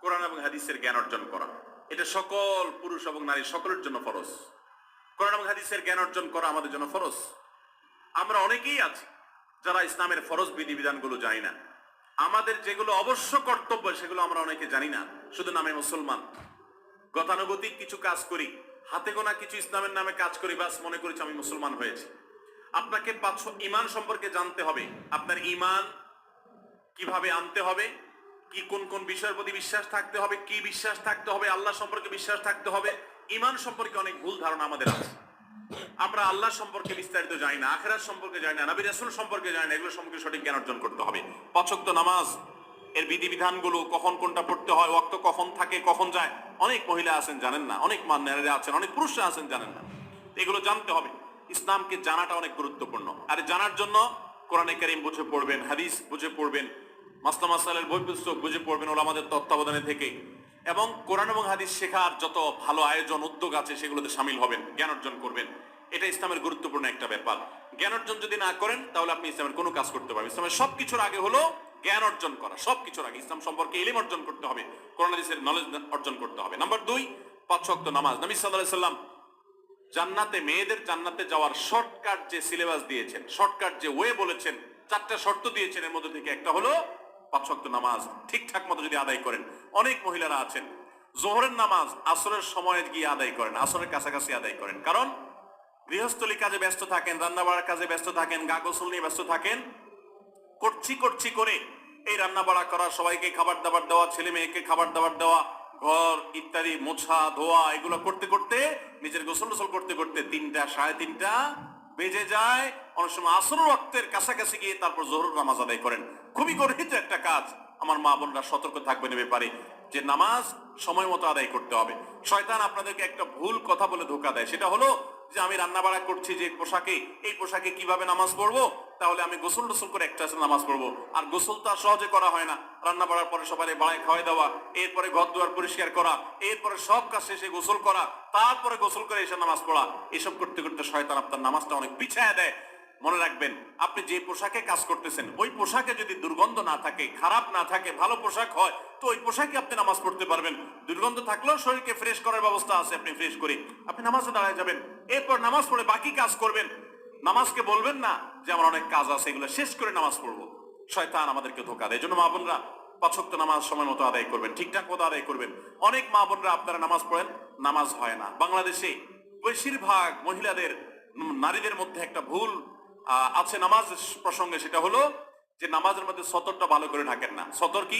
কোরআন এবং হাদিসের জ্ঞান অর্জন করা, এটা সকল পুরুষ এবং নারী সকলের জন্য ফরজ। কোরআন এবং হাদিসের জ্ঞান অর্জন করা আমাদের জন্য ফরজ। আমরা অনেকেই আছি যারা ইসলামের ফরজ বিধিবিধানগুলো জানি না। আমাদের যেগুলো অবশ্য কর্তব্য সেগুলো আমরা অনেকে জানি না, শুধু নামে মুসলমান। গতানুগতিক কিছু কাজ করি, হাতে গোনা কিছু ইসলামের নামে কাজ করি, বাস মনে করেছি আমি মুসলমান হয়েছি। আপনাকে ঈমান সম্পর্কে জানতে হবে। আপনার ঈমান কিভাবে আনতে হবে, কি কোন কোন বিষয়ের প্রতি বিশ্বাস থাকতে হবে, কি বিশ্বাস থাকতে হবে, আল্লাহ সম্পর্কে বিশ্বাস থাকতে হবে। ঈমান সম্পর্কে অনেক ভুল ধারণা আমাদের আছে। আমরা আল্লাহ সম্পর্কে বিস্তারিত জানি না, আখিরাত সম্পর্কে জানি না, নবী রাসূল সম্পর্কে জানি না। এগুলো সম্পর্কে সঠিক জ্ঞান অর্জন করতে হবে। 5 ওয়াক্ত নামাজ এর বিধিবিধানগুলো, কখন কোনটা পড়তে হয়, ওয়াক্ত কখন থাকে কখন যায়, অনেক মহিলা আছেন জানেন না, অনেক নারীরা আছেন, অনেক পুরুষরা আছেন জানেন না। এগুলো জানতে হবে। ইসলামকে জানাটা অনেক গুরুত্বপূর্ণ। আর জানার জন্য কোরআনে কারীম বুঝে পড়বেন, হাদিস বুঝে পড়বেন, মাসলা মাসাইলের বই পুস্তক বুঝে পড়বেন ওলামাদের তত্ত্বাবধানে থেকে, এবং কোরআন এবং হাদিস শেখার যত ভালো আয়োজন উদ্যোগ আছে সেগুলোতে শামিল হবেন, জ্ঞান অর্জন করবেন। এটা ইসলামের গুরুত্বপূর্ণ একটা ব্যাপার। জ্ঞান অর্জন যদি না করেন তাহলে আপনি ইসলামের কোনো কাজ করতে পারবেন। ইসলামের সবকিছুর আগে হলো জ্ঞান অর্জন করা। সবকিছুর আগে ইসলাম সম্পর্কে ইলম অর্জন করতে হবে, কোরআন হাদিসের নলেজ অর্জন করতে হবে। নাম্বার 2, 5 ওয়াক্ত নামাজ। নবী সাল্লাল্লাহু আলাইহি সাল্লাম জান্নাতে, মেয়েদের জান্নাতে যাওয়ার শর্টকাট যে সিলেবাস দিয়েছেন, শর্টকাট যে ওয়ে বলেছেন, 4টা শর্ত দিয়েছেন। এর মধ্যে থেকে একটা হলো 5 ওয়াক্ত নামাজ ঠিকঠাক মতো যদি আদায় করেন। অনেক মহিলারা আছেন যোহরের নামাজ আসরের সময় গিয়ে আদায় করেন, আসরের কাছাকাছি আদায় করেন, কারণ গৃহস্থলী কাজে ব্যস্ত থাকেন, রান্না বাড়ার কাজে ব্যস্ত থাকেন, গা গোসল নিয়ে ব্যস্ত থাকেন। করছি করে এই রান্না বাড়া করা, সবাইকে খাবার দাবার দেওয়া, ছেলে মেয়েকে খাবার দাবার দেওয়া, ঘর ইত্যাদি মোছা ধোয়া, এগুলো করতে করতে, নিজের গোসল টোসল করতে করতে 3টা 3:30 বেজে যায়। অনেক সময় আসর ওয়াক্তের কাছাকাছি গিয়ে তারপর যোহর নামাজ আদায় করেন। খুবই গর্হিত একটা কাজ। আমার মা বোনরা সতর্ক থাকবেন এ ব্যাপারে, যে নামাজ সময় মতো আদায় করতে হবে। শয়তান আপনাদেরকে একটা ভুল কথা বলে ধোঁকা দেয়, সেটা হলো যে আমি রান্না বাড়া করছি যে পোশাকে, এই পোশাকে কিভাবে নামাজ পড়বো, তাহলে আমি গোসল টোসল করে একটা নামাজ পড়বো। আর গোসল তো আর সহজে করা হয় না। রান্না বাড়ার পরে সবাই বাড়ায় খাওয়াই দেওয়া, এরপরে ঘর দুয়ার পরিষ্কার করা, এরপরে সব কাজ শেষে গোসল করা, তারপরে গোসল করে এসে নামাজ পড়া, এসব করতে করতে শয়তান আপনার নামাজটা অনেক পিছায় দেয়। মনে রাখবেন, আপনি যে পোশাকে কাজ করতেছেন ওই পোশাকে যদি দুর্গন্ধ না থাকে, খারাপ না থাকে, ভালো পোশাক হয়, তো ওই পোশাকে আপনি নামাজ পড়তে পারবেন। দুর্গন্ধ থাকলেও শরীরকে ফ্রেশ করার ব্যবস্থা আছে, আপনি ফ্রেশ করে আপনি নামাজে দাঁড়ায় যাবেন। এরপর নামাজ পড়ে বাকি কাজ করবেন। নামাজকে বলবেন না যে আমার অনেক কাজ আছে, এগুলো শেষ করে নামাজ পড়বো। শয়তান আমাদেরকে ধোঁকা দেয়। এই জন্য মা বোনরা 5 ওয়াক্ত নামাজ সময় মতো আদায় করবেন, ঠিকঠাক মতো আদায় করবেন। অনেক মা বোনরা আপনারা নামাজ পড়েন, নামাজ হয় না। বাংলাদেশে বেশিরভাগ মহিলাদের, নারীদের মধ্যে একটা ভুল আছে নামাজ প্রসঙ্গে, সেটা হলো যে নামাজের মধ্যে সতরটা ভালো করে ঢাকেন না। সতর কি?